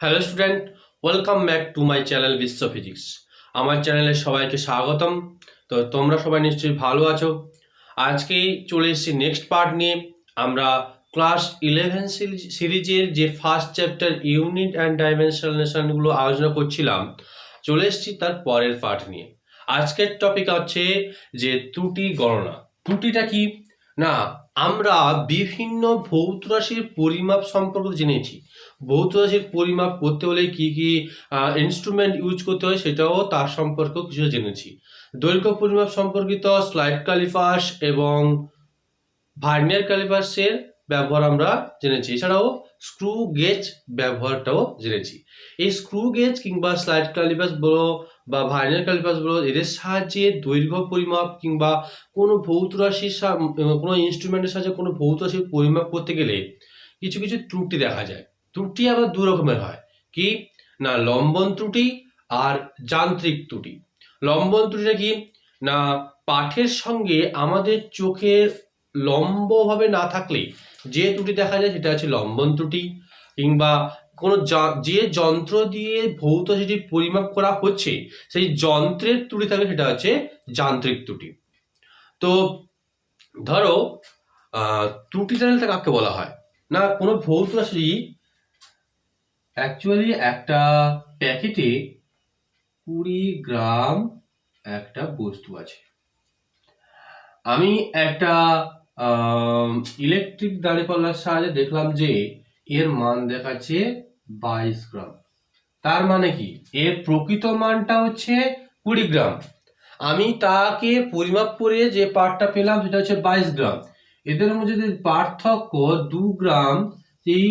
Hello student, welcome back to my channel বিশ্ব physics. আমার চ্যানেলে সবাইকে স্বাগতম। তো তোমরা সবাই নিশ্চয়ই ভালো আছো। আজকেই চলে এসেছি নেক্সট পার্ট নিয়ে। আমরা ক্লাস 11 সিরিজের যে ফার্স্ট চ্যাপ্টার ইউনিট অ্যান্ড ডাইমেনশনালগুলো আলোচনা করছিলাম, চলে এসেছি তার পরের পার্ট নিয়ে। আজকের টপিক হচ্ছে যে ত্রুটি গণনা। ত্রুটিটা কি না, আমরা বিভিন্ন ভৌত রাশির পরিমাপ সম্পর্কে জেনেছি। ভৌত রাশির পরিমাপ করতে হলে কি কি ইনস্ট্রুমেন্ট ইউজ করতে হয় সেটাও তার সম্পর্কেও কিছু জেনেছি। দৈর্ঘ্য পরিমাপ সম্পর্কিত স্লাইড ক্যালিপার্স এবং ভার্নিয়ার ক্যালিপার্সের ব্যবহার আমরা জেনেছি। এছাড়াও স্ক্রু গেজ ব্যবহারটাও জেনেছি। এই স্ক্রু গেজ কিংবা স্লাইড ক্যালিপার্স বলো বা ভার্নিয়ার ক্যালিপার্স বলো, এদের সাহায্যে দৈর্ঘ্য পরিমাপ কিংবা কোনো ভৌত রাশির কোনো ইনস্ট্রুমেন্টের সাহায্যে কোনো ভৌত রাশির পরিমাপ করতে গেলে কিছু কিছু ত্রুটি দেখা যায়। ত্রুটি আবার দু রকমের হয়, কি না লম্বন ত্রুটি আর যান্ত্রিক ত্রুটি। লম্বন ত্রুটিটা কি না, পাঠের সঙ্গে আমাদের চোখের লম্বভাবে না থাকলে যে ত্রুটি দেখা যায় সেটা হচ্ছে লম্বন ত্রুটি। কিংবা কোনো যে যন্ত্র দিয়ে ভৌত রাশিটি পরিমাপ করা হচ্ছে সেই যন্ত্রের ত্রুটি থাকে সেটা হচ্ছে যান্ত্রিক ত্রুটি। তো ধরো ত্রুটিটা কাকে বলা হয় না, কোনো ভৌত রাশি অ্যাকচুয়ালি একটা প্যাকেটে 20 গ্রাম একটা বস্তু আছে। আমি একটা ইলেকট্রিক দাঁড়িপাল্লার সাহায্যে দেখলাম যে এর মান দেখাচ্ছে 22 গ্রাম। তার মানে কি এর প্রকৃত মানটা হচ্ছে 20 গ্রাম। আমি তাকে পরিমাপ করে যে পার্টটা পেলাম সেটা হচ্ছে 22 গ্রাম। এদের মধ্যে যে পার্থক্য 2 গ্রাম, এই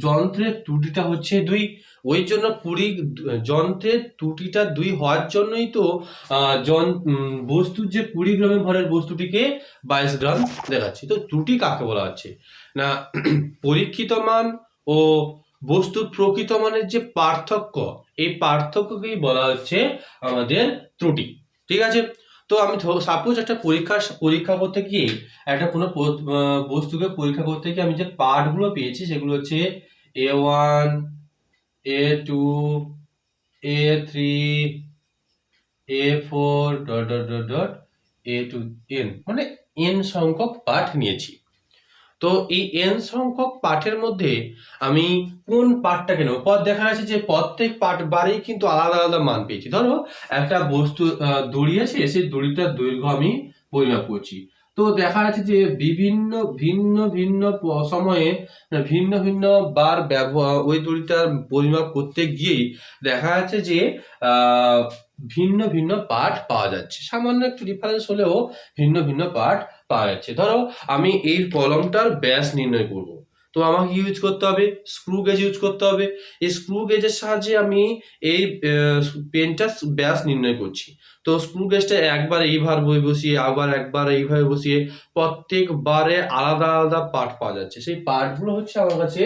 যন্ত্রের ত্রুটিটা হচ্ছে 2। ওই জন্য যন্ত্রের ত্রুটিটা 2 হওয়ার জন্যই তো বস্তুর যে 20 গ্রামের ভরের বস্তুটিকে 22 গ্রাম দেখাচ্ছে। তো ত্রুটি কাকে বলা হচ্ছে না, পরীক্ষিত মান ও বস্তুর প্রকৃত মানের যে পার্থক্য, এই পার্থক্যকেই বলা হচ্ছে আমাদের ত্রুটি। ঠিক আছে। তো আমি সাপোজ একটা পরীক্ষা করতে গিয়ে একটা কোনো বস্তুকে পরীক্ষা করতে গিয়ে আমি যে পার্টগুলো পেয়েছি সেগুলো হচ্ছে A1, A2, A3, A4 dot dot dot dot A to N, মানে n সংখ্যক পার্ট নিয়েছি। তো এই n সংখ্যক পাঠের মধ্যে আমি কোন পাঠটাকে নেব, পথ দেখা যাচ্ছে যে প্রত্যেক পাঠ বারেই কিন্তু আলাদা আলাদা মান পেয়েছি। ধরো একটা বস্তু দড়ি আছে, সেই দড়িটার দৈর্ঘ্য আমি পরিমাপ করছি। তো দেখা যাচ্ছে যে বিভিন্ন ভিন্ন ভিন্ন সময়ে ভিন্ন ভিন্ন বার ব্যবহার ওই দড়িটার পরিমাপ করতে গিয়েই দেখা যাচ্ছে যে ভিন্ন ভিন্ন পাঠ পাওয়া যাচ্ছে। সামান্য একটু ডিফারেন্স হলেও ভিন্ন ভিন্ন পাঠ পাওয়া যাচ্ছে। ধরো আমি এই কলমটার ব্যাস নির্ণয় করব, তো আমাকে ইউজ করতে হবে স্ক্রু গেজ ইউজ করতে হবে। এই স্ক্রু গেজের সাহায্যে আমি এই পেনটার ব্যাস নির্ণয় করছি। তো স্ক্রু গেজটা একবার এইভাবে বসিয়ে আবার একবার এইভাবে বসিয়ে প্রত্যেকবারে আলাদা আলাদা পার্ট পাওয়া যাচ্ছে। সেই পার্টগুলো হচ্ছে আমার কাছে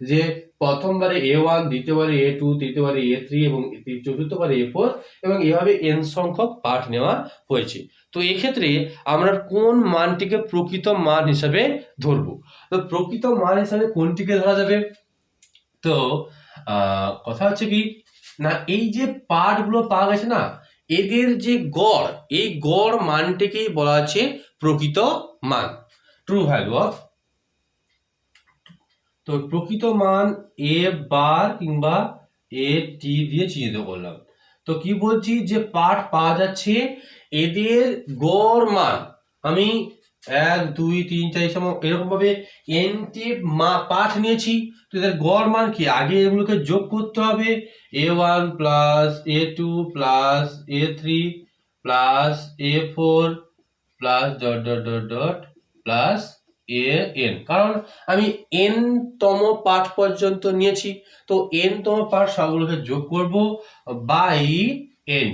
যে প্রথমবারে A1, দ্বিতীয়বারে A2, তৃতীয়বারে A3 এবং চতুর্থবারে A4 এবং এভাবে n সংখ্যক পার্ট নেওয়া হয়েছে। তো এক্ষেত্রে আমরা কোন মানটিকে প্রকৃত মান হিসাবে ধরবো, তো প্রকৃত মান হিসাবে কোনটিকে ধরা যাবে? তো কথা হচ্ছে কি না, এই যে পার্ট গুলো পাওয়া গেছে না, এদের যে গড়, এই গড় মানটিকেই বলা আছে প্রকৃত মান, ট্রু ভ্যালু অফ। তো প্রকৃত মান এ বার কিংবা এ টি দিয়ে চিহ্নিত করলাম। তো কি বলছি যে পার্ট পাওয়া যাচ্ছে, এদের গড় মান আমি 1, 2, 3, 4 এরকম ভাবে এনটি পার্ট নিয়েছি। তো এদের গড় মান কি, আগে এগুলোকে যোগ করতে হবে, A1 plus A2 plus A3 plus A4 plus dot dot dot dot plus n, কারণ আমি n তম পাঠ পর্যন্ত নিয়েছি। তো n তম পাঠ সবগুলোকে যোগ করব বাই n,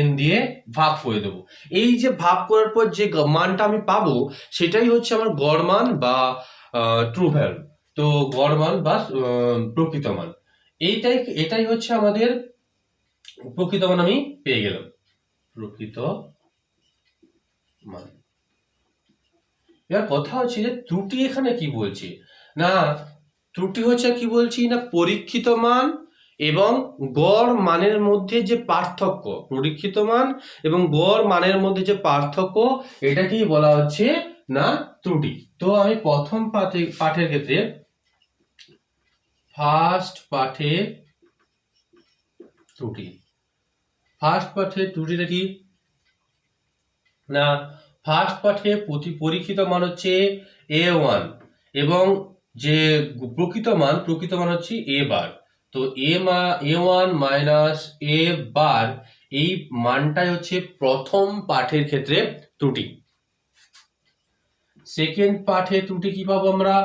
n দিয়ে ভাগ করে দেবো। এই যে ভাগ করার পর যে মানটা আমি পাবো সেটাই হচ্ছে আমার গড় মান বা ট্রু ভ্যালু। তো গড় মান বা প্রকৃত মান, এটাই হচ্ছে আমাদের প্রকৃত মান। আমি পেয়ে গেলাম প্রকৃত মান। এবার কথা হচ্ছে যে ত্রুটি এখানে কি বলছি না, ত্রুটি হচ্ছে কি বলছি না পরীক্ষিত মান এবং গড় মানের মধ্যে যে পার্থক্য, পরীক্ষিত মান এবং গড় মানের মধ্যে যে পার্থক্য, এটাকেই বলা হচ্ছে না ত্রুটি। তো আমি প্রথম পাঠের ক্ষেত্রে ফার্স্ট পাঠের ত্রুটি, ফার্স্ট পাঠের ত্রুটিটা কি না, ফার্স্ট পাঠে পরীক্ষিত মান হচ্ছে a1 এবং যে প্রকৃত মান হচ্ছে a বার। তো a1 মাইনাস a বার, এই মানটাই হচ্ছে প্রথম পাঠের ক্ষেত্রে ত্রুটি। সেকেন্ড পাঠে ত্রুটি কি পাবো আমরা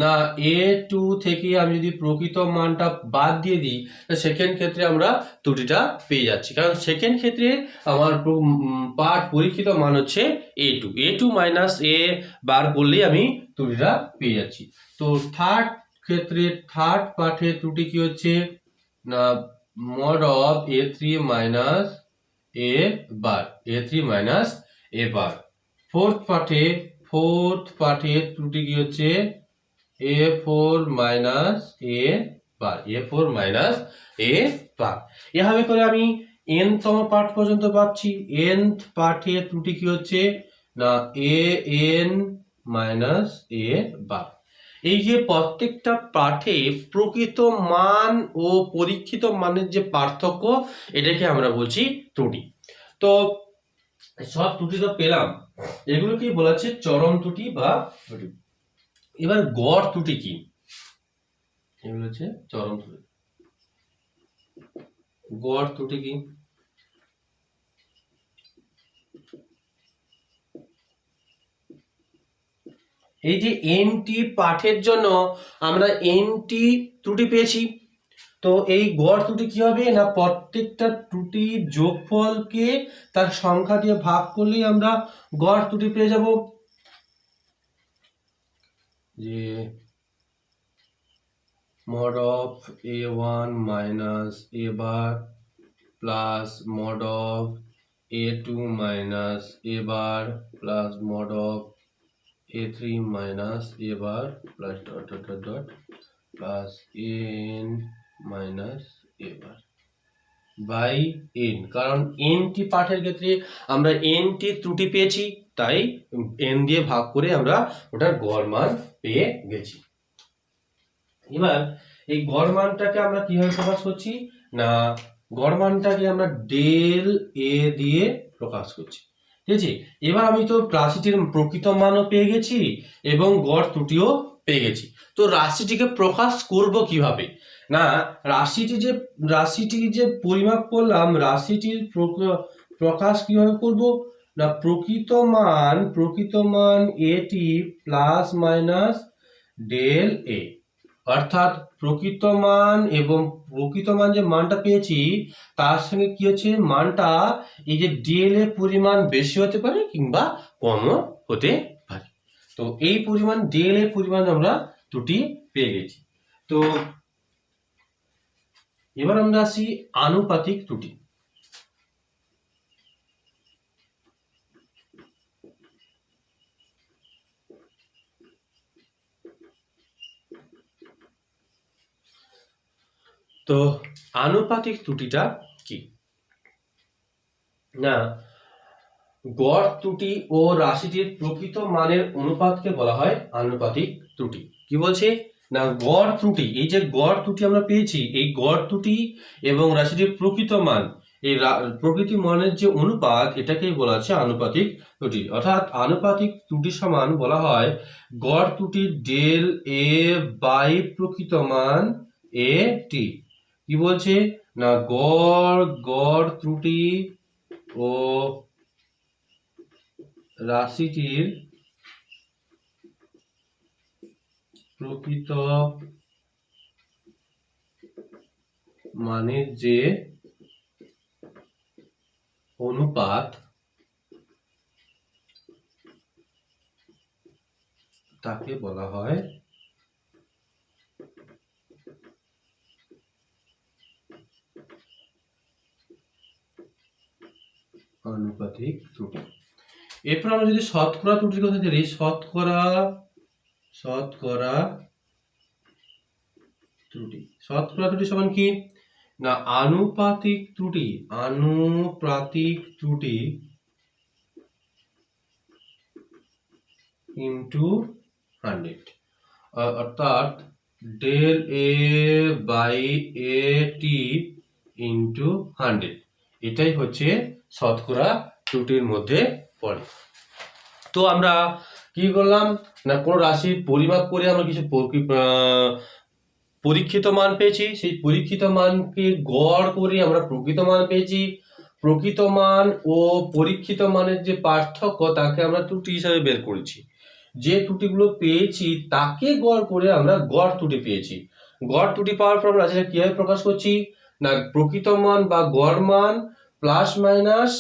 না, a2 থেকে আমি যদি প্রকৃত মানটা বাদ দিয়ে দিই, সেকেন্ড ক্ষেত্রে আমরা ত্রুটিটা পেয়ে যাচ্ছি, কারণ সেকেন্ড ক্ষেত্রে আমার পাঠ পরীক্ষিত মান হচ্ছে a2 মাইনাস a বার করলেই আমি ত্রুটিটা পেয়ে যাচ্ছি। তো থার্ড ক্ষেত্রে, থার্ড পাঠে ত্রুটি কি হচ্ছে না, mod of a3 minus a bar, a3 minus a bar. Fourth পাঠে ত্রুটি কি হচ্ছে a4 minus a bar, a4 minus a বার। এভাবে করে আমি n তম পাঠ পর্যন্ত পাচ্ছি। nth পাঠে ত্রুটি কি হচ্ছে না an মাইনাস a বার। এই যে প্রত্যেকটা পাঠে প্রকৃত মান ও পরীক্ষিত মানের যে পার্থক্য, এটাকে আমরা বলছি ত্রুটি। তো সব ত্রুটি তো পেলাম, এগুলোকেই বলা হচ্ছে চরম ত্রুটি বা ত্রুটি। এবার গড় ত্রুটি কি, এগুলো হচ্ছে চরম ত্রুটি। গড় ত্রুটি কি, এই যে এনটি পাঠের জন্য আমরা এনটি ত্রুটি পেয়েছি। তো এই গড় ত্রুটি কি হবে না, প্রত্যেকটা ত্রুটির যোগফলকে তার সংখ্যা দিয়ে ভাগ করলেই আমরা গড় ত্রুটি পেয়ে যাব। যে mod of a1 minus a bar plus mod of a2 minus a bar plus mod of a3 minus a bar plus dot plus n minus a bar by n, কারণ nটি পাঠের ক্ষেত্রে আমরা nটি ত্রুটি পেয়েছি, তাই n দিয়ে ভাগ করে আমরা ওটার গড় মান পেয়ে গেছি। এবার এই গড় মানটাকে আমরা কিভাবে প্রকাশ করছি না, গড় মানটাকে আমরা ডেল a দিয়ে প্রকাশ করছি, ঠিক আছে। এবার আমি তো রাশিটির প্রকৃত মানও পেয়ে গেছি এবং গড় ত্রুটিও পেয়ে গেছি। তো রাশিটিকে প্রকাশ করব কিভাবে না, রাশিটি যে পরিমাপ করলাম, রাশিটির প্রকাশ কিভাবে করব না, প্রকৃত মান এটি প্লাস মাইনাস ডেল এ, অর্থাৎ প্রকৃত মান এবং প্রকৃত মান যে মানটা পেয়েছি তার সঙ্গে কি হচ্ছে মানটা, এই যে ডেল এর পরিমাণ বেশি হতে পারে কিংবা কমও হতে পারে। তো এই পরিমাণ ডেল এর পরিমাণ আমরা ত্রুটি পেয়ে গেছি। তো এবার আমরা আসি আনুপাতিক ত্রুটি। তো আনুপাতিক ত্রুটিটা কি না, গড় ত্রুটি ও রাশিটির প্রকৃত মানের অনুপাতকে বলা হয় আনুপাতিক ত্রুটি। কি বলছে না, গড় ত্রুটি, এই যে গড় ত্রুটি আমরা পেয়েছি, এই গড় ত্রুটি এবং রাশিটির প্রকৃত মান, এই প্রকৃত মানের যে অনুপাত, এটাকেই বলা হচ্ছে আনুপাতিক ত্রুটি। অর্থাৎ আনুপাতিক ত্রুটি সমান বলা হয় গড় ত্রুটি ডেল এ বাই প্রকৃত মান এ টি। কি বলছে না, গড় ত্রুটি ও রাশিটির প্রকৃত মানের যে অনুপাত, তাকে বলা হয় আনুপাতিক ত্রুটি। এরপর আমরা যদি শতকরা ত্রুটির কথা জানি, শতকরা ত্রুটি সমান কি না আনুপাতিক ত্রুটি ইন্টু 100, অর্থাৎ ডেল এ বাই এ টি ইন্টু 100, এটাই হচ্ছে শতকরা ত্রুটির মধ্যে পড়ে। তো আমরা কি করলাম না কোনো রাশির পরিমাপ করে আমরা কিছু পরীক্ষিত মান পেয়েছি, সেই পরীক্ষিত মানকে গড় করে আমরা প্রকৃত মান পেয়েছি। প্রকৃত মান ও পরীক্ষিত মানের যে পার্থক্য তাকে আমরা ত্রুটি হিসাবে বের করেছি। যে ত্রুটিগুলো পেয়েছি তাকে গড় করে আমরা গড় ত্রুটি পেয়েছি। গড় ত্রুটি পাওয়ার পর আমরা রাশিটা কিভাবে প্রকাশ করছি না প্রকৃত মান বা গড় মান প্লাস মাইনাস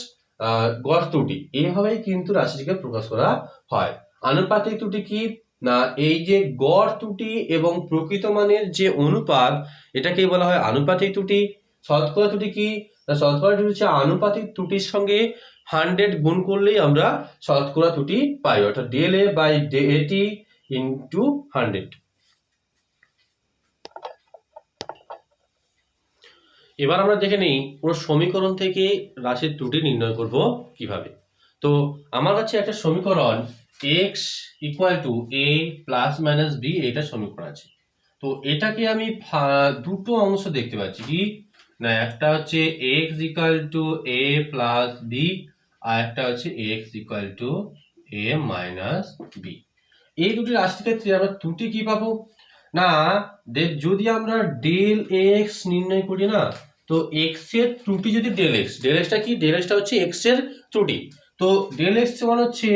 গড় ত্রুটি, এইভাবেই কিন্তু রাশিটিকে প্রকাশ করা হয়। আনুপাতিক ত্রুটি কি না এই যে গড় ত্রুটি এবং প্রকৃত মানের যে অনুপাত এটাকে বলা হয় আনুপাতিক ত্রুটি। শতকরা ত্রুটি কি না শতকরা ত্রুটি হচ্ছে আনুপাতিক ত্রুটির সঙ্গে 100 গুণ করলেই আমরা শতকরা ত্রুটি পাই, অর্থাৎ ডেল এ বাই এটি ইন্টু 100। এবার আমরা দেখে নিই কোনো সমীকরণ থেকে রাশির ত্রুটি নির্ণয় করব কিভাবে। তো আমার কাছে একটা সমীকরণ x equal to a plus minus b, এটা সমীকরণ আছে। তো এটাকে আমি দুটো অংশ দেখতে পাচ্ছি কি না একটা হচ্ছে x equal to a plus b আর একটা হচ্ছে x equal to a minus b। এই দুটি রাশির ক্ষেত্রে আমরা ত্রুটি কি পাবো না যদি আমরা ডেল এক্স নির্ণয় করি না, তো এক্স এর ত্রুটি যদি ডেল এক্সটা কি ডেল এক্সটা হচ্ছে এক্স এর ত্রুটি। তো ডেল এক্স সমান হচ্ছে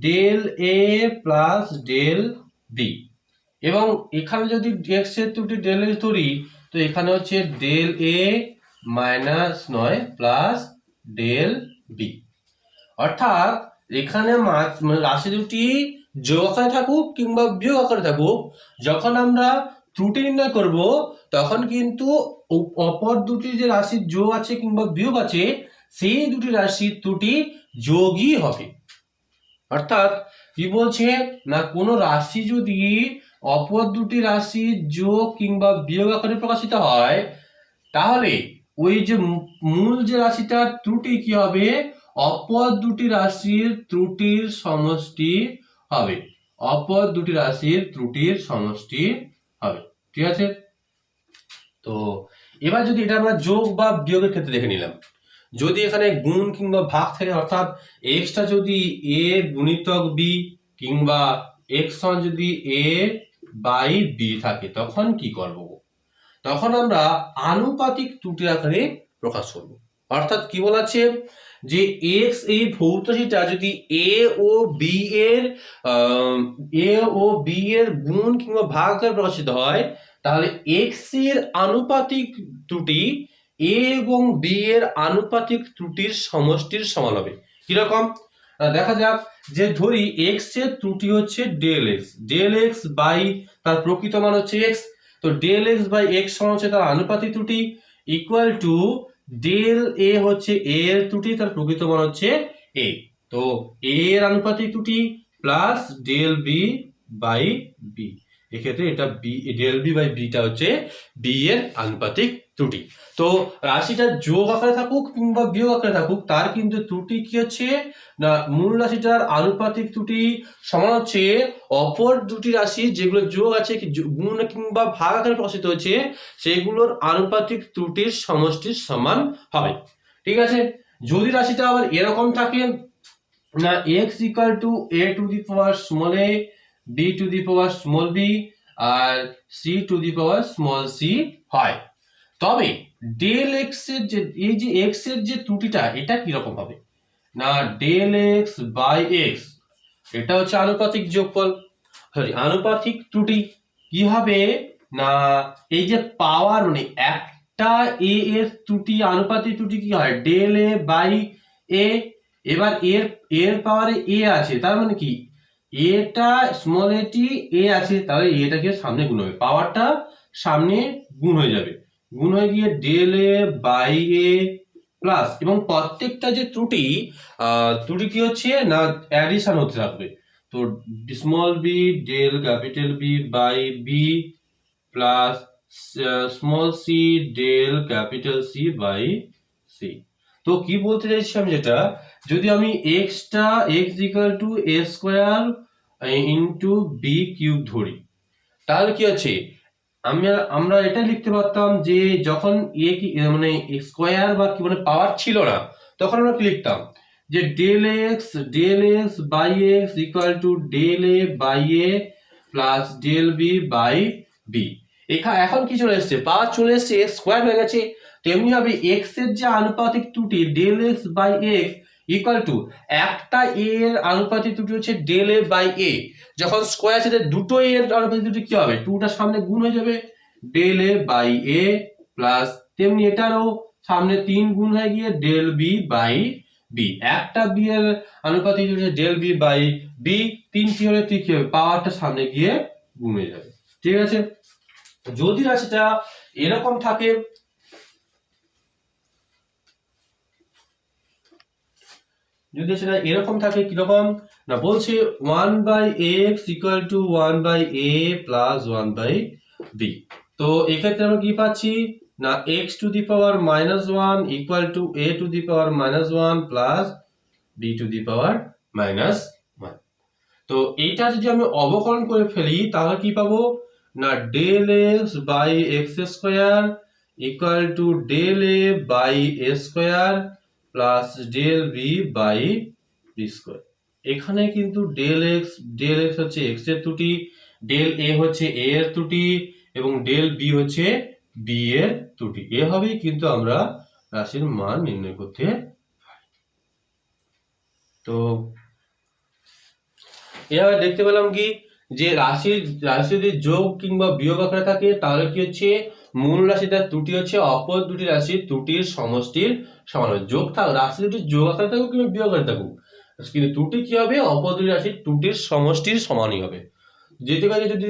ডেল এ প্লাস ডেল বি, এবং এখানে যদি এক্স এর ত্রুটি ডেল এক্স ধরি তো এখানে হচ্ছে ডেল এ মাইনাস নয় প্লাস ডেল বি। অর্থাৎ এখানে রাশি দুটি যোগ আকারে থাকুক কিংবা বিয়োগ আকারে থাকুক, যখন আমরা ত্রুটি নির্ণয় করব তখন কিন্তু অপর দুটি যে রাশির যোগ আছে কিংবা বিয়োগ আছে সেই দুটি রাশির ত্রুটি যোগই হবে। অর্থাৎ কি বলছে না কোনো রাশি যদি অপর দুটি রাশির যোগ কিংবা বিয়োগ আকারে প্রকাশিত হয় তাহলে ওই যে মূল যে রাশিটার ত্রুটি কি হবে অপর দুটি রাশির ত্রুটির সমষ্টি হবে, অপর দুটি রাশির ত্রুটির সমষ্টি হবে। ঠিক আছে, তো এবার যদি এটা আমরা যোগ বা বিয়োগের ক্ষেত্রে দেখে নিলাম, যদি এখানে গুণ কিংবা ভাগ থাকে অর্থাৎ এক্সটা যদি এ গুণিতক বি কিংবা এক্স সমান যদি এ বাই বি থাকে তখন কি করব, তখন আমরা আনুপাতিক ত্রুটি আকারে প্রকাশ করব। অর্থাৎ কি বলা আছে যে এক্স এই ভৌত রাশিটা যদি এ ও বি এর গুণ কিংবা ভাগ আকারে প্রকাশিত হয় তাহলে এক্স এর আনুপাতিক ত্রুটি এ এবং বি এর আনুপাতিক ত্রুটির সমষ্টির সমান হবে। কিরকম দেখা যাক, যে ধরি এক্স এর ত্রুটি হচ্ছে ডেল এক্স বাই তার প্রকৃত মান হচ্ছে এক্স, তো ডেল এক্স বাই এক্স সমান হচ্ছে তার আনুপাতিক ত্রুটি ইকুয়াল টু ডেল এ হচ্ছে এ এর ত্রুটি তার প্রকৃত মান হচ্ছে এ, তো এ এর আনুপাতিক ত্রুটি plus del B by B, এক্ষেত্রে এটা B del B by beta হচ্ছে বি এর আনুপাতিক ত্রুটি। তো রাশিটা যোগ আকারে থাকুক কিংবা বিয়োগ আকারে থাকুক তার কিন্তু ত্রুটি কি হচ্ছে না মূল রাশিটার আনুপাতিক ত্রুটি সমান হচ্ছে অপর দুটি রাশি যেগুলো যোগ আছে গুণ কিংবা ভাগ আকারে প্রকাশিত হচ্ছে সেগুলোর আনুপাতিক ত্রুটির সমষ্টির সমান হবে। ঠিক আছে, যদি রাশিটা আবার এরকম থাকে না x equal to a to the power small a b to the power small b আর c to the power small c হয়, তবে ডেল এক্স এর যে এই যে এক্স এর যে ত্রুটিটা এটা কি রকম হবে না ডেল এক্স বাই এক্স, এটা হচ্ছে আনুপাতিক যোগফল আনুপাতিক ত্রুটি কি হবে না এই যে পাওয়ার মানে একটা এ এর ত্রুটি আনুপাতিক ত্রুটি কি হয় ডেল এ বাই এ, এবার এর পাওয়ারে এ আছে তার মানে কি এটা স্মল এটি এ আছে তাহলে এটাকে সামনে গুণ হবে, পাওয়ারটা সামনে গুণ হয়ে যাবে, গুণ হয়ে গিয়ে del A by A plus, এবং প্রত্যেকটা যে ত্রুটি কি হচ্ছে না অ্যাডিশন হতে থাকবে, তো small B del capital B by B plus small C del capital C by C. তো কি বলতে চাইছি আমি, যেটা যদি আমি এক্সটা X equal to A square into B cube ধরি, তাহলে কি আছে, আমরা এটা লিখতে পারতাম যে যখন এ কি মানে স্কোয়ার বা কি মানে পাওয়ার ছিল না, তখন আমরা কি লিখতাম যে del x by x equal to del A by A plus del B by b. এখন কি চলে এসছে, পাওয়ার চলে এসছে, এক্স স্কোয়ার হয়ে গেছে। তেমনি হবে এক্স এর যে আনুপাতিক ত্রুটি del x by x equal to একটা এ এর আনুপাতিক ত্রুটি হচ্ছে ডেল এ বাই এ। যখন স্কোয়ার আছে দুটো এ এর আনুপাতিক ত্রুটি কি হবে, টুটার সামনে গুণ হয়ে যাবে del A by A plus, তেমনি এটারও সামনে 3 গুণ হয়ে গিয়ে ডেল বি বাই বি। একটা বি এর আনুপাতিক হচ্ছে ডেল বি বাই বি, 3টি হলে কি হবে, পাওয়ারটা সামনে গিয়ে গুণ হয়ে যাবে। ঠিক আছে, যদি রাশিটা এরকম থাকে, যদি সেটা এরকম থাকে কিরকম না, বলছে 1/x equal to 1/a plus 1/b। তো এক্ষেত্রে আমরা কি পাচ্ছি না, x to the power -1 equal to a to the power -1 plus b to the power -1। তো এইটা যদি আমি অবকলন করে ফেলি তাহলে কি পাবো না, del x by x square equal to del A by a square plus del B by b square. এখানে কিন্তু ডেল এক্স হচ্ছে এক্স এর ত্রুটি, ডেল এ হচ্ছে এ এর ত্রুটি এবং ডেল বি হচ্ছে বি এর ত্রুটি। এভাবেই কিন্তু আমরা রাশির মান নির্ণয় করতে পারি। তো এভাবে দেখতে পেলাম কি যে রাশি যদি যোগ কিংবা বিয়োগ আকারে থাকে তাহলে কি হচ্ছে, মূল রাশিটার ত্রুটি হচ্ছে অপর দুটি রাশির ত্রুটির সমষ্টির সমান হবে। যোগ রাশি দুটি যোগ আকারে থাকুক কিংবা বিয়োগ আকারে থাকুক, কিন্তু ত্রুটি কি হবে, অপর দুটি রাশির ত্রুটির সমষ্টির সমানই হবে। যেতে কাজে যদি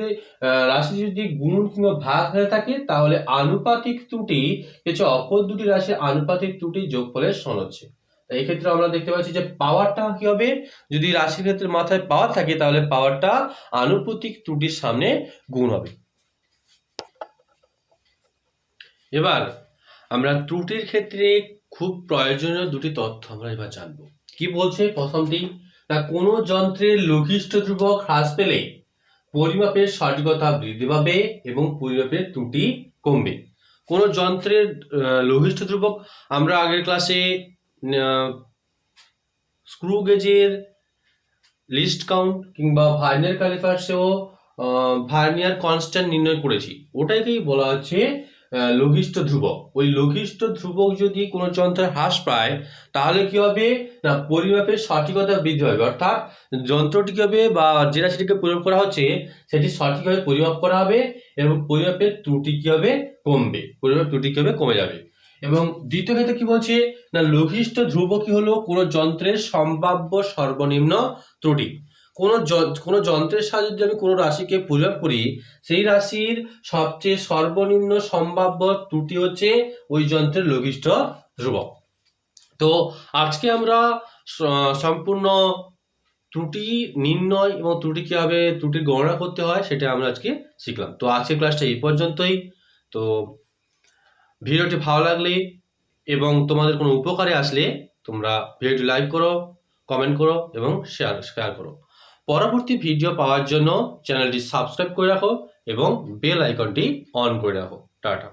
রাশি যদি গুণ কিংবা ভাগ হয়ে থাকে তাহলে আনুপাতিক ত্রুটি হচ্ছে অপর দুটি রাশির আনুপাতিক ত্রুটি যোগফলের সমান হচ্ছে। এই ক্ষেত্রে আমরা দেখতে পাচ্ছি যে পাওয়ারটা কি হবে, যদি রাশির ক্ষেত্রে মাথায় পাওয়ার থাকে তাহলে পাওয়ারটা আনুপাতিক ত্রুটির সামনে গুণ হবে। এবার আমরা ত্রুটির ক্ষেত্রে খুব প্রয়োজনীয় দুটি তথ্য আমরা এবার জানবো। কি বলছে প্রথমটি না, কোনো যন্ত্রের লঘিষ্ঠ ধ্রুবক হ্রাস পেলে পরিমাপের সঠিকতা বৃদ্ধি পাবে এবং পরিমাপের ত্রুটি কমবে। কোনো যন্ত্রের লঘিষ্ঠ ধ্রুবক আমরা আগের ক্লাসে স্ক্রু গেজের লিস্ট কাউন্ট কিংবা ভার্নিয়ার ক্যালিপার্সেও ভার্নিয়ার কনস্ট্যান্ট নির্ণয় করেছি, ওটাকেই বলা হচ্ছে লঘিষ্ঠ ধ্রুবক। ওই লঘিষ্ঠ ধ্রুবক যদি কোনো যন্ত্রের হ্রাস পায় তাহলে কি হবে না, পরিমাপের সঠিকতা বৃদ্ধি হবে, অর্থাৎ যন্ত্রটি কি হবে বা যে রাশিটিকে পরিমাপ করা হচ্ছে সেটি সঠিকভাবে পরিমাপ করা হবে এবং পরিমাপের ত্রুটি কি হবে, কমবে, পরিমাপের ত্রুটি কি হবে, কমে যাবে। এবং দ্বিতীয় ক্ষেত্রে কি বলছে না, লঘিষ্ঠ ধ্রুবকই হলো কোনো যন্ত্রের সম্ভাব্য সর্বনিম্ন ত্রুটি। কোনো যন্ত্রের সাহায্যে যদি আমি কোনো রাশিকে পরিমাপ করি, সেই রাশির সবচেয়ে সর্বনিম্ন সম্ভাব্য ত্রুটি হচ্ছে ওই যন্ত্রের লঘিষ্ঠ ধ্রুবক। তো আজকে আমরা সম্পূর্ণ ত্রুটি নির্ণয় এবং ত্রুটি কিভাবে ত্রুটি গণনা করতে হয় সেটা আমরা আজকে শিখলাম। তো আজকের ক্লাসটা এই পর্যন্তই। তো ভিডিওটি ভালো লাগলে এবং তোমাদের কোনো উপকারে আসলে তোমরা ভিডিওটি লাইক করো, কমেন্ট করো এবং শেয়ার করো। পরবর্তী ভিডিও পাওয়ার জন্য চ্যানেলটি সাবস্ক্রাইব করে রাখো এবং বেল আইকনটি অন করে রাখো। টাটা।